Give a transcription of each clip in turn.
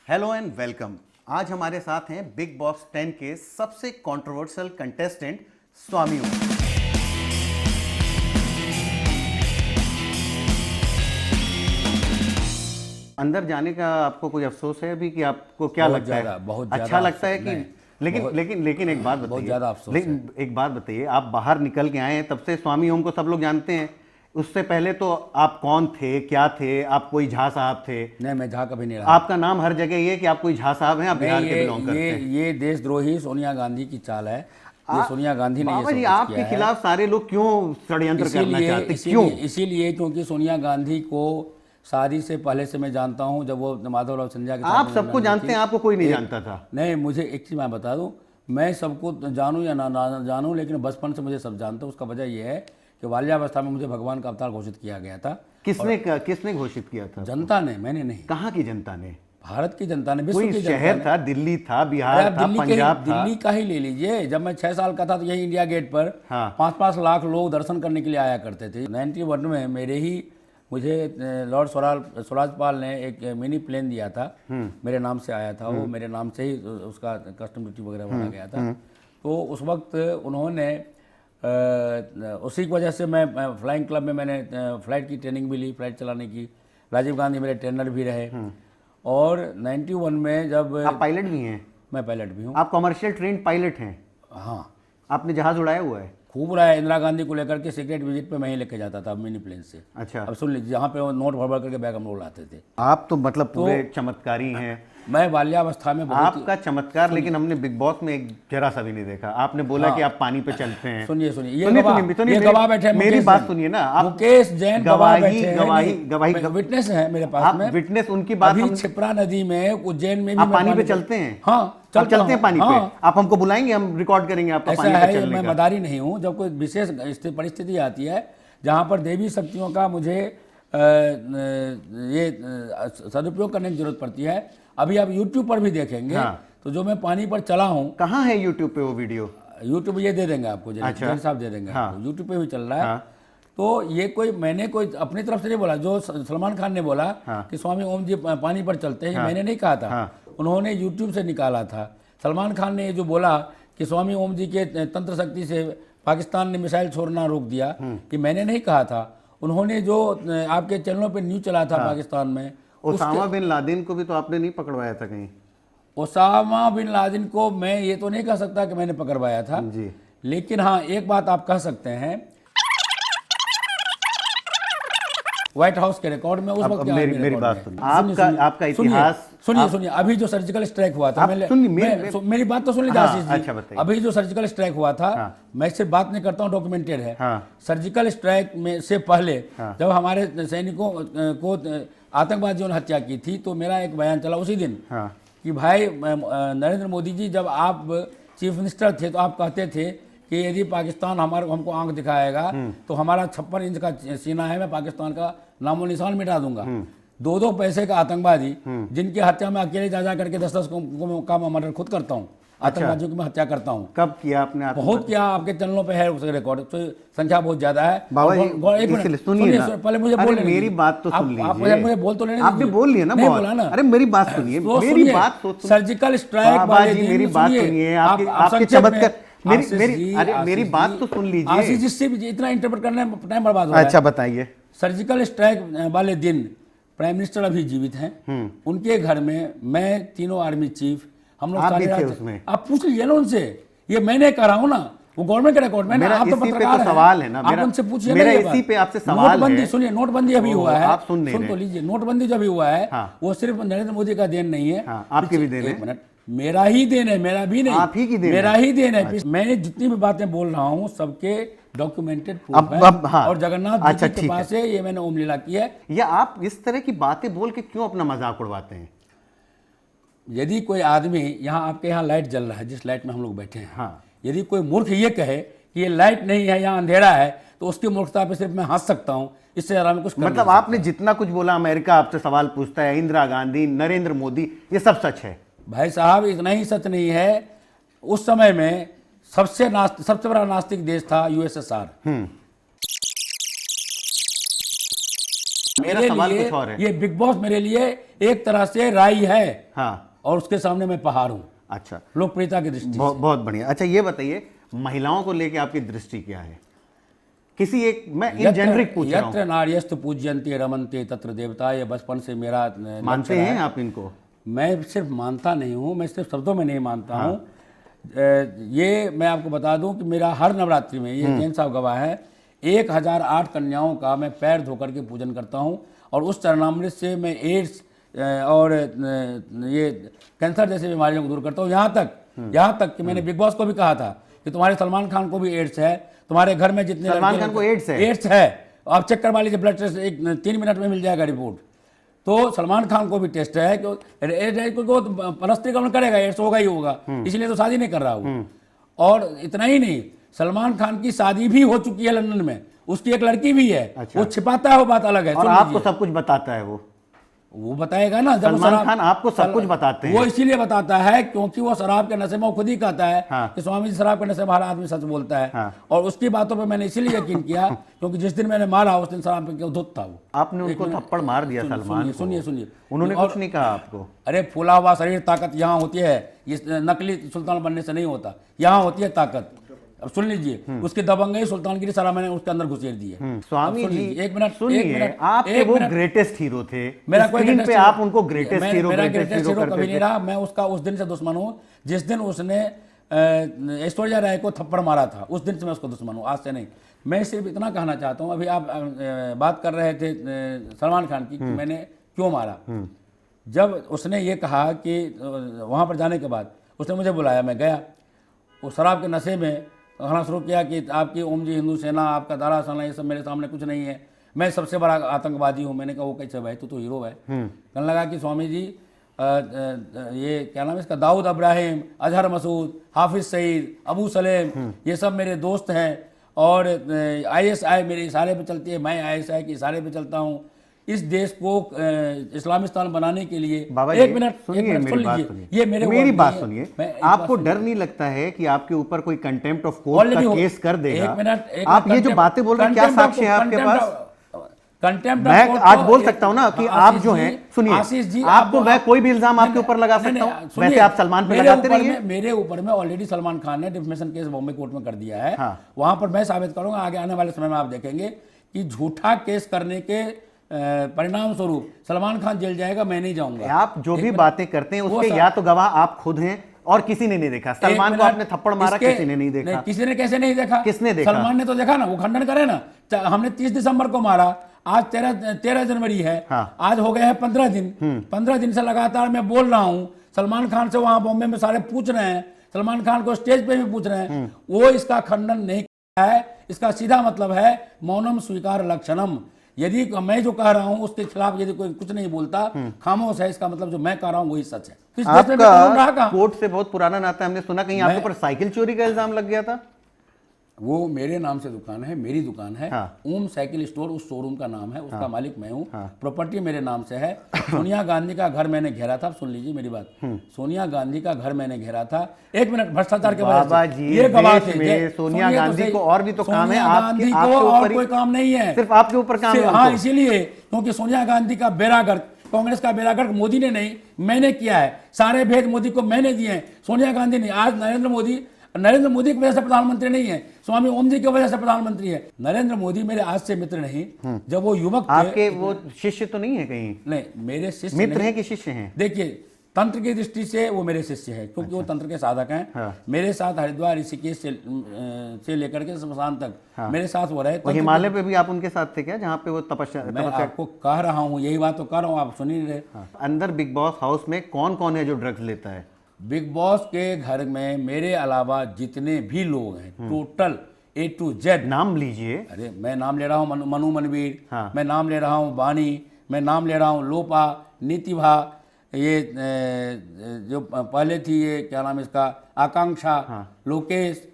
Hello and welcome. आज हमारे साथ हैं बिग बॉस 10 के सबसे कंट्रोवर्शियल कंटेस्टेंट स्वामी ओम। अंदर जाने का आपको कोई अफसोस है अभी कि आपको क्या लगता है? बहुत अच्छा लगता है कि लेकिन एक बात बहुत ज़्यादा अफसोस बताइए, लेकिन एक बात बताइए, आप बाहर निकल के आए हैं तब से स्वामी ओम को सब लोग जानते हैं। उससे पहले तो आप कौन थे, क्या थे? आप कोई झा साहब थे? नहीं, मैं झा कभी नहीं रहा। आपका नाम हर जगह ये कि आप कोई झा साहब हैं, आप बिहार के बिलोंग करते हैं। ये देशद्रोही सोनिया गांधी की चाल है। ये सोनिया गांधी ने ये बाबा सब जी, कुछ आपके किया है। खिलाफ सारे लोग क्यों षड्यंत्र करना चाहते हैं? क्यों? इसीलिए क्योंकि सोनिया गांधी को शादी से पहले से मैं जानता हूँ। जब वो माधवराव सिंधिया के साथ आप सबको जानते हैं, आपको कोई नहीं जानता था? नहीं, मुझे एक चीज़ मैं बता दूं, मैं सबको जानूं या ना जानूं, लेकिन बचपन से मुझे सब जानते हैं। उसका वजह यह है कि बाल्यावस्था में मुझे भगवान का अवतार घोषित किया गया था। किसने घोषित किया था? जनता ने, मैंने नहीं। कहाँ की जनता ने? भारत की जनता ने, विश्व कोई की जनता शहर ने। था, दिल्ली था, बिहार था, पंजाब था। दिल्ली का ही ले लीजिए। जब मैं 6 साल का था तो यही इंडिया गेट पर हाँ। 5-5 लाख लोग दर्शन करने के लिए आया करते थे। 91 में मुझे लॉर्ड स्वराजपाल ने एक मिनी प्लेन दिया था, मेरे नाम से आया था। वो मेरे नाम से ही उसका कस्टम ड्यूटी वगैरह भरा गया था। तो उस वक्त उन्होंने उसी की वजह से मैं फ्लाइंग क्लब में मैंने फ्लाइट की ट्रेनिंग भी ली, फ्लाइट चलाने की। राजीव गांधी मेरे ट्रेनर भी रहे। और 91 में जब आप पायलट भी हैं? मैं पायलट भी हूँ। आप कमर्शियल ट्रेन पायलट हैं? हाँ, आपने जहाज उड़ाया हुआ है? खूब रहा है। इंदिरा गांधी को लेकर के सीक्रेट विजिट पे मैं ही लेके जाता था मिनी प्लेन से। अच्छा। अब सुन लीजिए, जहाँ पे वो नोट भर भर करके बैग हम लोग लाते थे। आप तो मतलब पूरे चमत्कारी हैं। मैं बाल्यावस्था में बहुत आपका चमत्कार लेकिन हमने बिग बॉस में एक जरा सा भी नहीं देखा। आपने बोला कि आप पानी पे चलते हैं। सुनिए, ये गवाह बैठे हैं। मेरी बात सुनिए ना। आप मुकेश जैन गवाही विटनेस है मेरे पास में। विटनेस उनकी बात। अभी क्षिप्रा नदी में उज्जैन में भी आप पानी पे चलते हैं? हाँ, चलते हैं पानी पे। आप हमको बुलाएंगे, हम रिकॉर्ड करेंगे आपका पानी पे चलने का। मैं मदारी नहीं हूँ। जब कोई विशेष परिस्थिति आती है जहाँ पर देवी शक्तियों का मुझे ये सदुपयोग करने की जरूरत पड़ती है। अभी आप YouTube पर भी देखेंगे। तो जो मैं पानी पर चला हूँ। कहाँ है YouTube पे वो वीडियो? YouTube ये दे देंगे आपको, जैन साहब दे देंगे आपको। YouTube पे भी चल रहा है। तो ये मैंने कोई अपनी तरफ से नहीं बोला। जो सलमान खान ने बोला कि स्वामी ओम जी पानी पर चलते हैं, मैंने नहीं कहा था। उन्होंने YouTube से निकाला था। सलमान खान ने जो बोला कि स्वामी ओम जी के तंत्र शक्ति से पाकिस्तान ने मिसाइल छोड़ना रोक दिया, कि मैंने नहीं कहा था। उन्होंने जो आपके चैनलों पे न्यूज चला था पाकिस्तान में, ओसामा बिन लादेन को भी तो आपने नहीं पकड़वाया था कहीं? ओसामा बिन लादेन को मैं ये तो नहीं कह सकता कि मैंने पकड़वाया था जी। लेकिन हाँ, एक बात आप कह सकते हैं, व्हाइट हाउस के रिकॉर्ड में उस वक्त मेरी बात सुनिए। आपका इतिहास सुनिए। अभी जो सर्जिकल स्ट्राइक हुआ था, मेरी बात तो सुन लीजिए आशीष जी। अच्छा बताइए। अभी जो सर्जिकल स्ट्राइक हुआ था, मैं सिर्फ बात नहीं करता हूँ, डॉक्यूमेंटेड है। सर्जिकल स्ट्राइक में से पहले जब हमारे सैनिकों को आतंकवादियों ने हत्या की थी, तो मेरा एक बयान चला उसी दिन कि भाई नरेंद्र मोदी जी, जब आप चीफ मिनिस्टर थे तो आप कहते थे कि यदि पाकिस्तान हमको आंख दिखाएगा तो हमारा 56 इंच का सीना है, मैं पाकिस्तान का नामो निशान मिटा दूंगा। 2-2 पैसे का आतंकवादी जिनकी हत्या में अकेले जा करके 10-10 का मर्डर खुद करता हूँ। आतंकवादियों की मैं हत्या करता हूँ। कब किया आपने? बहुत किया। आपके चैनलों पे है उसका रिकॉर्ड, तो संख्या बहुत ज्यादा है। बाबा सुनिए, पहले मुझे बोलने मेरी बात तो सुन लीजिए। आप मुझे बोल तो लेने दीजिए। आपने बोल लिया ना, नहीं बोला ना। अरे मेरी बात सुनिए, मेरी बात तो सर्जिकल स्ट्राइक वाले दिन मेरी बात सुनिए। आपके चमत्कार, मेरी बात तो सुन लीजिए। आशीष जी से इतना इंटरप्रेट करने में टाइम बर्बाद हो रहा है। अच्छा बताइए। सर्जिकल स्ट्राइक वाले दिन प्राइम मिनिस्टर अभी जीवित हैं। उनके घर में मैं, तीनों आर्मी चीफ, हम लोग सारे उसमें। आप पूछ लीजिए ना उनसे। ये मैंने कह रहा हूँ ना, वो गवर्नमेंट का रिकॉर्ड में। आप तो पत्रकार हैं, सवाल है ना, आप उनसे पूछिए। मेरा इसी पे आपसे सवाल है। नोटबंदी सुनिए, नोटबंदी अभी हुआ है, आप सुन तो लीजिए। नोटबंदी जो अभी हुआ है वो सिर्फ नरेंद्र मोदी का देन नहीं है, आपकी भी देन है। 1 मिनट, मेरा ही देन है, मेरा भी नहीं, आप ही की देन, मेरा ही देन है। मैं जितनी भी बातें बोल रहा हूँ सबके डॉक्यूमेंटेड प्रूफ है। और जगन्नाथ जी के पास है, ये मैंने ओम लीला की है। या आप इस तरह की बातें बोल के क्यों अपना मजाक उड़वाते हैं? यदि कोई आदमी यहाँ, आपके यहाँ लाइट जल रहा है, जिस लाइट में हम लोग बैठे हैं, यदि कोई मूर्ख ये कहे कि ये लाइट नहीं है, यहाँ अंधेरा है, तो उसकी मूर्खता पे सिर्फ मैं हंस सकता हूँ। इससे ज्यादा मैं कुछ मतलब आपने जितना कुछ बोला, अमेरिका आपसे सवाल पूछता है, इंदिरा गांधी, नरेंद्र मोदी, ये सब सच है? भाई साहब, इतना ही सच नहीं है। उस समय में सबसे बड़ा नास्तिक देश था USSR। मेरे सवाल लिए कुछ और है। ये बिग बॉस मेरे लिए एक तरह से राई है, हाँ, और उसके सामने मैं पहाड़ हूँ अच्छा, लोकप्रियता की दृष्टि से। बहुत बढ़िया। अच्छा ये बताइए, महिलाओं को लेके आपकी दृष्टि क्या है? किसी एक, मैं इन जेनरिक पूछ रहा हूँ। यत्र नार्यस्तु पूज्यन्ते रमन्ते तत्र देवता, ये बचपन से मेरा मानते हैं आप इनको? मैं सिर्फ मानता नहीं हूँ, मैं सिर्फ शब्दों में नहीं मानता हूँ। ये मैं आपको बता दूं कि मेरा हर नवरात्रि में, ये जैन साहब गवाह है, 1008 कन्याओं का मैं पैर धोकर के पूजन करता हूँ, और उस चरणामृत से मैं एड्स और ये कैंसर जैसे बीमारियों को दूर करता हूँ। यहाँ तक कि मैंने बिग बॉस को भी कहा था कि तुम्हारे सलमान खान को भी एड्स है, तुम्हारे घर में जितने सलमान खान को एड्स है, आप चेक करवा लीजिए, ब्लड टेस्ट 3 मिनट में मिल जाएगा रिपोर्ट। तो सलमान खान को भी टेस्ट है, क्योंकि वो परस्त्री कौन करेगा, एड्स होगा ही होगा, इसलिए तो शादी नहीं कर रहा हूँ। और इतना ही नहीं, सलमान खान की शादी भी हो चुकी है लंदन में, उसकी एक लड़की भी है। अच्छा। वो छिपाता है, वो बात अलग है। और आपको सब कुछ बताता है वो बताएगा ना। जब सलमान खान आपको सब कुछ बताते हैं। वो इसीलिए बताता है क्योंकि वो शराब के नशे में, वो खुद ही कहता है हाँ। कि स्वामी जी शराब के नशे में हर आदमी सच बोलता है। हाँ। और उसकी बातों पे मैंने इसीलिए यकीन किया क्योंकि जिस दिन मैंने मारा उस दिन शराब पे धुत था वो। आपने उनको थप्पड़ मार दिया सलमान को। सुनिए, उन्होंने कुछ नहीं कहा आपको? अरे फूला हुआ शरीर ताकत यहाँ होती है, ये नकली सुल्तान बनने से नहीं होता, यहाँ होती है ताकत। अब सुन लीजिए, उसकी दबंगई सुल्तानगिरी सारा मैंने उसके अंदर घुसेड़ दी है। स्वामी जी एक मिनट सुनिए, आप वो ग्रेटेस्ट हीरो थे, मेरा कोई स्क्रीन पे आप उनको ग्रेटेस्ट हीरो कभी नहीं रहा। मैं उसका उस दिन से दुश्मन हूँ जिस दिन उसने ऐश्वर्या राय को थप्पड़ मारा था, उस दिन से मैं उसको दुश्मन हूँ, आज से नहीं। मैं सिर्फ इतना कहना चाहता हूँ, अभी आप बात कर रहे थे सलमान खान की कि मैंने क्यों मारा। जब उसने ये कहा कि वहाँ पर जाने के बाद उसने मुझे बुलाया, मैं गया, वो शराब के नशे में कहना शुरू किया कि आपकी ओम जी हिंदू सेना, आपका दारा सेना, ये सब मेरे सामने कुछ नहीं है, मैं सबसे बड़ा आतंकवादी हूँ। मैंने कहा वो कैसे भाई, तू तो हीरो है। कहने लगा कि स्वामी जी ये क्या नाम है इसका, दाऊद इब्राहिम, अजहर मसूद, हाफिज सईद, अबू सलेम, ये सब मेरे दोस्त हैं, और ISI मेरे इशारे पे चलती है, मैं ISI के इशारे पे चलता हूँ। इस देश को इस्लामिस्तान बनाने के लिए एक मिनट सुन लीजिए, ये मेरी बात सुनिए। आपको डर नहीं लगता है कि आपके ऊपर कोई कंटेम्प्ट ऑफ कोर्ट का केस कर देगा? एक मिनट, आप ये जो बातें बोल रहे हैं, क्या साक्ष्य है आपके पास? कंटेम्प्ट मैं आज बोल सकता हूँ ना कि आप जो हैं, सुनिए, आशीष जी, आपको मैं कोई भी इल्जाम आपके ऊपर लगा सकता हूँ, वैसे आप सलमान पे लगाते रहिए। मेरे ऊपर में ऑलरेडी सलमान खान ने डिफेमेशन केस बॉम्बे कोर्ट में कर दिया है। वहां पर मैं साबित करूंगा, आगे आने वाले समय में आप देखेंगे कि झूठा केस करने के परिणाम स्वरूप सलमान खान जेल जाएगा, मैं नहीं जाऊंगा। आप जो भी बातें करते हैं उसके या तो गवाह आप खुद हैं और किसी ने नहीं देखा। सलमान को आपने थप्पड़ मारा, किसी ने नहीं देखा। किसी ने कैसे नहीं देखा? किसने देखा? सलमान ने तो देखा ना, वो खंडन करे ना। हमने 30 दिसंबर को मारा, आज 13 जनवरी है। हाँ। आज हो गए हैं 15 दिन। 15 दिन से लगातार मैं बोल रहा हूं। सलमान खान से वहां बॉम्बे में सारे पूछ रहे हैं, सलमान खान को स्टेज पे भी पूछ रहे हैं, वो इसका खंडन नहीं किया है। इसका सीधा मतलब है मौनम स्वीकार लक्षणम। यदि मैं जो कह रहा हूं उसके खिलाफ यदि कोई कुछ नहीं बोलता, खामोश है, इसका मतलब जो मैं कह रहा हूं वही सच है। आपका कोर्ट से बहुत पुराना नाता है, हमने सुना कहीं आपके ऊपर साइकिल चोरी का इल्जाम लग गया था। वो मेरे नाम से दुकान है, मेरी दुकान है। हाँ। ओम साइकिल स्टोर उस शोरूम का नाम है, उसका हाँ। मालिक मैं हूँ। हाँ। प्रॉपर्टी मेरे नाम से है। सोनिया गांधी का घर मैंने घेरा था, सुन लीजिए मेरी बात। सोनिया गांधी का घर मैंने घेरा था। एक मिनट, भ्रष्टाचार के वजह से ये गवाह थे। सोनिया गांधी को और भी तो काम है, आपके और कोई काम नहीं है, सिर्फ आपके ऊपर काम है। हाँ, इसीलिए क्योंकि सोनिया गांधी का बेरागर्क, कांग्रेस का बेरागर्क मोदी ने नहीं, मैंने किया है। सारे भेद मोदी को मैंने दिए हैं, सोनिया गांधी ने। आज नरेंद्र मोदी की वजह से प्रधानमंत्री नहीं है, स्वामी ओम जी की वजह से प्रधानमंत्री है। नरेंद्र मोदी मेरे आज से मित्र नहीं, जब वो युवक थे। आपके वो शिष्य तो नहीं है कहीं? नहीं, मेरे शिष्य मित्र हैं कि शिष्य हैं? देखिए, तंत्र की दृष्टि से वो मेरे शिष्य है, क्योंकि अच्छा। वो तंत्र के साधक हैं। हाँ। मेरे साथ हरिद्वार ऋषिकेश से लेकर के शमशान तक हाँ। मेरे साथ वो रहे। हिमालय पे भी आप उनके साथ थे क्या, जहाँ पे वो तपस्या? मैं आपको कह रहा हूँ, यही बात तो कर रहा हूँ, आप सुन ही रहे। हाँ। अंदर बिग बॉस हाउस में कौन कौन है जो ड्रग्स लेता है? बिग बॉस के घर में मेरे अलावा जितने भी लोग हैं, टोटल A to Z। नाम लीजिए। अरे मैं नाम ले रहा हूँ मनु मनवीर, हाँ। मैं नाम ले रहा हूँ बानी, मैं नाम ले रहा हूँ लोपा, नीतिभा, ये जो पहले थी, ये क्या नाम इसका, आकांक्षा, हाँ। लोकेश,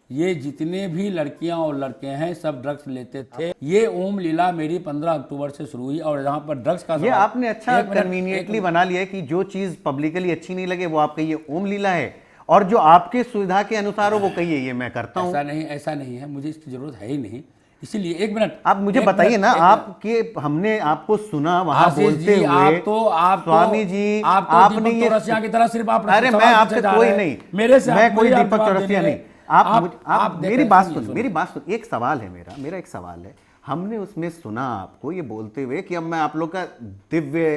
ये जितने भी लड़कियां और लड़के हैं सब ड्रग्स लेते थे। ये ओम लीला मेरी 15 अक्टूबर से शुरू हुई, और जहां पर ड्रग्स का ये आपने अच्छा कन्वीनियंटली बना लिया है कि जो चीज पब्लिकली अच्छी नहीं लगे वो आप कहिए ओम लीला है, और जो आपके सुविधा के अनुसार हो वो कहिए ये मैं करता हूं। ऐसा नहीं है, मुझे इसकी जरूरत है ही नहीं। इसीलिए एक मिनट आप मुझे बताइए ना, आपके हमने आपको सुना वहां आशीष बोलते जी, हुए, आप स्वामी जी आपने दीपक चौरसिया की तरह सिर्फ आप अरे मैं आपसे कोई नहीं, मेरे से मैं कोई मुझे दीपक चौरसिया नहीं, आप मेरी बात सुन, मेरी बात सुन। एक सवाल है मेरा एक सवाल है, हमने उसमें सुना आपको ये बोलते हुए कि अब मैं आप लोग का दिव्य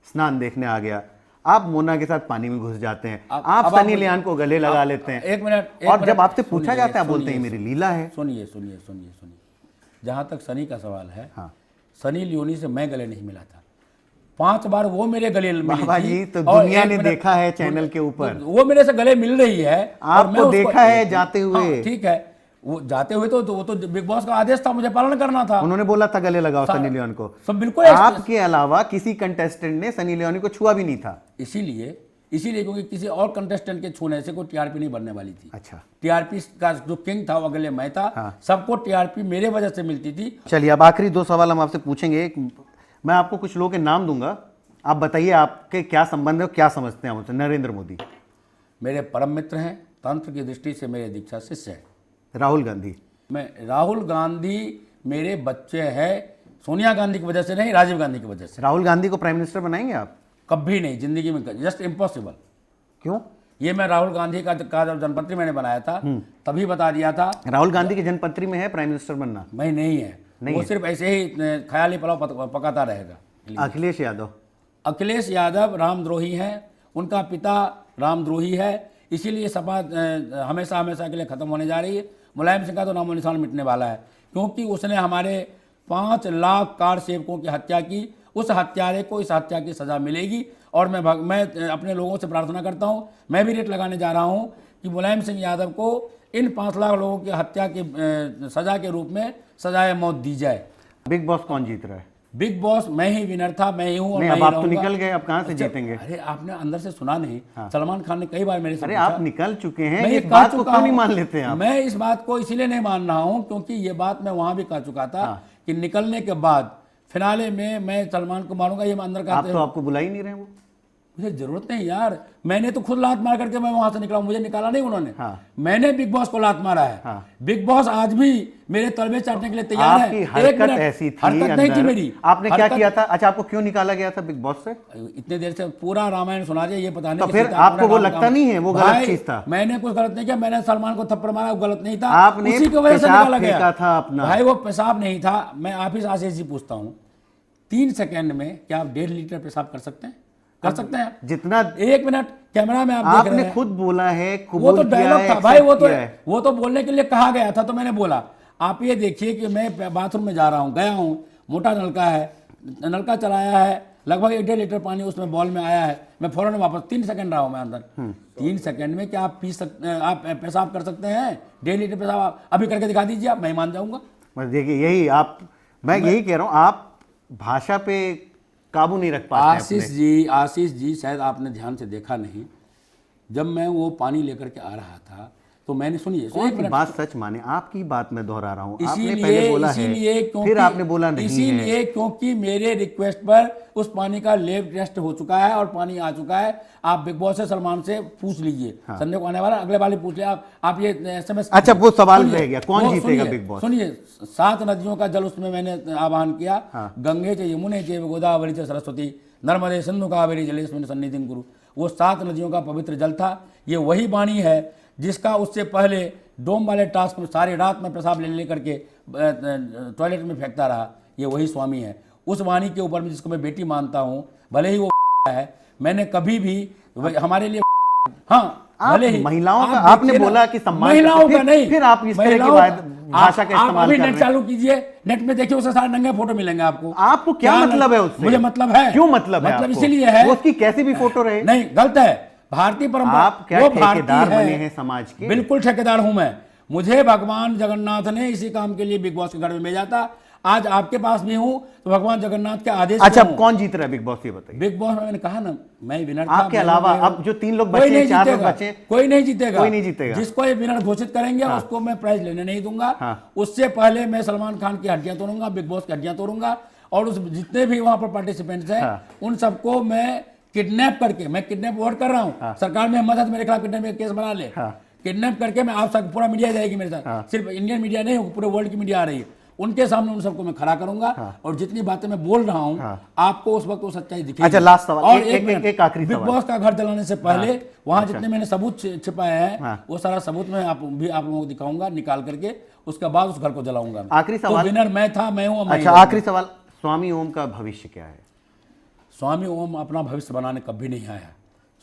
स्नान देखने आ गया, आप मोना के साथ पानी में घुस जाते हैं, आप सनी लियोन को गले लगा लेते हैं, एक मिनट, और जब आपसे पूछा जाता है बोलते हैं मेरी लीला है। सुनिए सुनिए सुनिए सुनिए, जहां तक सनी का सवाल है, हाँ। सनी लियोनी से मैं गले नहीं मिला था, 5 बार वो मेरे गले मिली बाबा थी, जी तो और दुनिया एक ने मिनट, देखा है चैनल के ऊपर, वो मेरे से गले मिल रही है, और मैं आपको उसको देखा है जाते हुए। हाँ, ठीक है, वो जाते हुए तो वो तो बिग बॉस का आदेश था, मुझे पालन करना था। उन्होंने बोला था गले लगाओ सनी लियोन को, सब बिल्कुल आपके अलावा किसी कंटेस्टेंट ने सनी लियोनी को छुआ भी नहीं था। इसीलिए क्योंकि किसी और कंटेस्टेंट के छूने से कोई टीआरपी नहीं बनने वाली थी। अच्छा, टीआरपी का जो किंग था वो अगले मैं था। हाँ। सबको टीआरपी मेरे वजह से मिलती थी। चलिए अब आखिरी 2 सवाल हम आपसे पूछेंगे। मैं आपको कुछ लोगों के नाम दूंगा, आप बताइए आपके क्या संबंध है, क्या समझते हैं उनसे। नरेंद्र मोदी मेरे परम मित्र हैं, तंत्र की दृष्टि से मेरे दीक्षा शिष्य है। राहुल गांधी राहुल गांधी मेरे बच्चे हैं, सोनिया गांधी की वजह से नहीं, राजीव गांधी की वजह से। राहुल गांधी को प्राइम मिनिस्टर बनाएंगे आप? कभी नहीं जिंदगी में, जस्ट इम्पॉसिबल। क्यों? ये मैं राहुल गांधी का जब जनपत्री मैंने बनाया था तभी बता दिया था। राहुल गांधी की जनपत्री में है प्राइम मिनिस्टर बनना? मैं नहीं है, नहीं वो है। सिर्फ ऐसे ही ख्याली पुलाव पकाता रहेगा। अखिलेश यादव रामद्रोही हैं, उनका पिता रामद्रोही है, इसीलिए सपा हमेशा हमेशा के लिए खत्म होने जा रही है। मुलायम सिंह का तो नामो निशान मिटने वाला है, क्योंकि उसने हमारे 5 लाख कार सेवकों की हत्या की। उस हत्यारे को इस हत्या की सज़ा मिलेगी, और मैं अपने लोगों से प्रार्थना करता हूं, मैं भी रेट लगाने जा रहा हूं कि मुलायम सिंह यादव को इन 5 लाख लोगों की हत्या की सज़ा के रूप में सजाए मौत दी जाए। बिग बॉस कौन जीत रहा है? बिग बॉस मैं ही विनर था, मैं ही हूं, और नहीं, मैं अब ही आप तो रहूंगा। निकल गए, अब कहां से जीतेंगे? अरे आपने अंदर से सुना नहीं? सलमान खान ने कई बार मेरे से अरे पूछा। आप निकल चुके हैं, मैं इस बात को क्यों नहीं मान लेते हैं आप? मैं इस बात को इसीलिए नहीं मान रहा हूं क्योंकि ये बात मैं वहां भी कह चुका था कि निकलने के बाद फिनाले में मैं सलमान को मारूंगा, ये मैं अंदर आप तो आपको बुला ही नहीं रहे वो। मुझे जरूरत नहीं यार, मैंने तो खुद लात मार करके मैं वहां से निकला, मुझे निकाला नहीं उन्होंने। मैंने बिग बॉस को लात मारा है। बिग बॉस आज भी मेरे तलवे चाटने के लिए तैयार है। आपकी हरकत ऐसी थी, हरकत नहीं थी मेरी। आपने क्या किया था? अच्छा, आपको क्यों निकाला गया था बिग बॉस से? इतने देर से पूरा रामायण सुना दिया, ये पता नहीं तो फिर आपको वो लगता नहीं है वो गलत चीज था? मैंने कुछ गलत नहीं किया, मैंने सलमान को थप्पड़ मारा, वो गलत नहीं था, आपने उसी की वजह से निकाला गया था अपना। भाई वो पेशाब नहीं था। मैं आप ही से आशीष जी पूछता हूँ, 3 सेकंड में क्या आप 1.5 लीटर पेशाब कर सकते हैं? कर सकते हैं जितना? 1 मिनट कैमरा में आप देख रहे हैं, आपने खुद बोला है, वो तो डायलॉग था भाई, वो तो बोलने के लिए कहा गया था, तो मैंने बोला। आप ये देखिए कि मैं बाथरूम में जा रहा हूँ, गया हूँ, मोटा नलका है, नलका चलाया है, लगभग 1.5 लीटर पानी उसमें बॉल में आया है, मैं फौरन वापस 3 सेकंड रहा हूँ मैं अंदर। 3 सेकंड में क्या आप आप पेशाब कर सकते हैं? 1.5 लीटर पेशाब आप अभी करके दिखा दीजिए, आप, मैं मान जाऊंगा। बस देखिए, यही मैं यही कह रहा हूँ, आप भाषा पे काबू नहीं रख पाते। आशीष जी शायद आपने ध्यान से देखा नहीं, जब मैं वो पानी लेकर के आ रहा था तो मैंने, सुनिए, कौन सी बात सच माने, आपकी बात मैं दोहरा रहा हूँ। आपने पहले बोला है, फिर आपने बोला नहीं है। इसीलिए क्योंकि मेरे रिक्वेस्ट पर उस पानी का लैब टेस्ट हो चुका है और पानी आ चुका है। आप बिग बॉस से सलमान से पूछ लीजिए, संडे को आने वाला, अगले वाले पूछ लिया आप ये SMS। अच्छा, वो सवाल रह गया, कौन जीतेगा बिग बॉस? सुनिए, 7 नदियों का जल उसमें मैंने आह्वान किया, गंगे च यमुने च गोदावरी च सरस्वती नर्मदे सिंधु कावेरी जलेस्मिन् सन्निधिं कुरु। वो 7 नदियों का पवित्र जल था। ये वही वाणी है जिसका उससे पहले डोम वाले टास्क में सारी रात में पेशाब ले करके टॉयलेट में फेंकता रहा, ये वही स्वामी है। उस वाणी के ऊपर में जिसको मैं बेटी मानता हूँ, भले ही वो है, मैंने कभी भी हमारे लिए, हाँ भले ही महिलाओं का आपने बोला कि सम्मान, महिलाओं का नहीं, फिर आप इस तरह की भाषा का इस्तेमाल कर रहे हैं। नेट चालू कीजिए, नेट में देखिए, उससे सारे नंगे फोटो मिलेंगे आपको। आपको क्या मतलब है उससे? मुझे मतलब है। क्यों मतलब है? मतलब इसीलिए है, उसकी कैसी भी फोटो रहे, नहीं गलत है। भारतीय परंपरा, आप क्या ठेकेदार बने हैं समाज के? बिल्कुल ठेकेदार हूं मैं। मुझे भगवान जगन्नाथ ने इसी काम के लिए बिग बॉस के घर में भेजा था। आज आपके पास भी हूं तो भगवान जगन्नाथ के आदेश। अच्छा, कौन जीत रहा है बिग बॉस, ये बताइए। बिग बॉस में मैंने कहा ना, मैं विनर था। आपके अलावा अब जो 3 लोग बचे, 4 लोग बचे, कोई नहीं जीतेगा। कोई नहीं जीतेगा। जिसको ये विनर घोषित करेंगे उसको मैं प्राइज लेने नहीं दूंगा। उससे पहले मैं सलमान खान की हड्डियां तोड़ूंगा, बिग बॉस की हड्डियां तोड़ूंगा, और उस जितने भी वहां पर पार्टिसिपेंट्स हैं उन सबको मैं किडनैप करके, मैं किडनैप वोट कर रहा हूं, सरकार में हिम्मत है तो मेरे खिलाफ किडनैप का केस बना ले। किडनैप करके मैं आप सब, पूरा मीडिया जाएगी मेरे साथ, सिर्फ इंडियन मीडिया नहीं, पूरे वर्ल्ड की मीडिया आ रही है, उनके सामने उन सबको मैं खड़ा करूंगा और जितनी बातें मैं बोल रहा हूं आपको उस वक्त वो सच्चाई दिखेगी। अच्छा, लास्ट सवाल, और एक आखिरी बिग सवाल। बॉस का घर जलाने से पहले वहां जितने मैंने सबूत छिपाए हैं वो सारा सबूत मैं आप लोगों को दिखाऊंगा निकाल करके, उसके बाद उस घर को जलाऊंगा। आखिरी सवाल। तो विनर मैं था, मैं हूं। अच्छा, आखिरी सवाल, स्वामी ओम का भविष्य क्या है? स्वामी ओम अपना भविष्य बनाने कभी नहीं आया।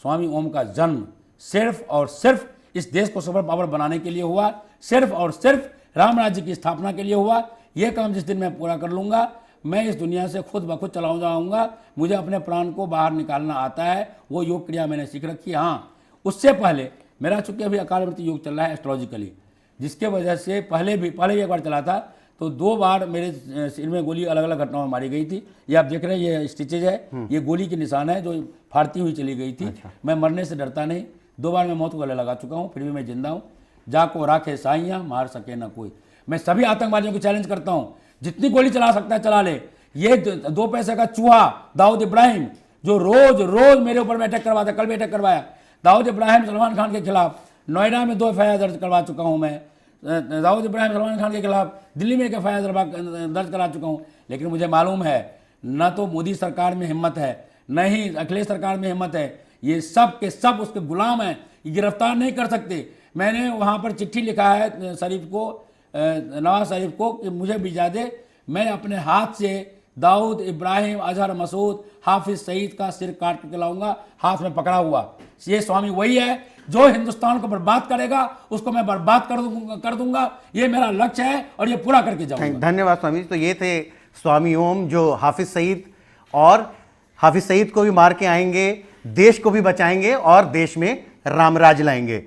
स्वामी ओम का जन्म सिर्फ और सिर्फ इस देश को सुपर पावर बनाने के लिए हुआ, सिर्फ और सिर्फ राम राज्य की स्थापना के लिए हुआ। यह काम जिस दिन मैं पूरा कर लूंगा, मैं इस दुनिया से खुद ब खुद चला जाऊंगा। मुझे अपने प्राण को बाहर निकालना आता है, वो योग क्रिया मैंने सीख रखी है। हाँ, उससे पहले मेरा चूंकि अभी अकाल मृत्यु योग चल रहा है एस्ट्रोलॉजिकली, जिसके वजह से पहले भी एक बार चला था तो 2 बार मेरे सिर में गोली अलग अलग घटनाओं में मारी गई थी। ये आप देख रहे हैं, ये स्टिचेज है, ये गोली के निशान है जो फाड़ती हुई चली गई थी। अच्छा। मैं मरने से डरता नहीं, 2 बार मैं मौत को गले लगा चुका हूँ, फिर भी मैं जिंदा हूँ। जाको राखे साइयाँ, मार सके ना कोई। मैं सभी आतंकवादियों को चैलेंज करता हूँ, जितनी गोली चला सकता है चला ले। ये 2 पैसे का चूहा दाऊद इब्राहिम जो रोज रोज मेरे ऊपर में अटैक करवाता, कल भी अटैक करवाया। दाऊद इब्राहिम सलमान खान के खिलाफ नोएडा में 2 FIR दर्ज करवा चुका हूँ मैं। दाऊद इब्राहिम सलमान खान के खिलाफ दिल्ली में 1 FIR दर्ज करा चुका हूँ। लेकिन मुझे मालूम है न तो मोदी सरकार में हिम्मत है, न ही अखिलेश सरकार में हिम्मत है। ये सब के सब उसके गुलाम हैं, ये गिरफ्तार नहीं कर सकते। मैंने वहाँ पर चिट्ठी लिखा है शरीफ को, नवाज शरीफ को, कि मुझे भिजा दे, मैं अपने हाथ से दाऊद इब्राहिम, अजहर मसूद, हाफिज सईद का सिर काट के लाऊंगा, हाथ में पकड़ा हुआ। ये स्वामी वही है जो हिंदुस्तान को बर्बाद करेगा, उसको मैं बर्बाद कर दूंगा। ये मेरा लक्ष्य है और ये पूरा करके जाऊंगा। धन्यवाद स्वामी जी। तो ये थे स्वामी ओम जो हाफिज सईद, और हाफिज सईद को भी मार के आएंगे, देश को भी बचाएंगे और देश में रामराज लाएंगे।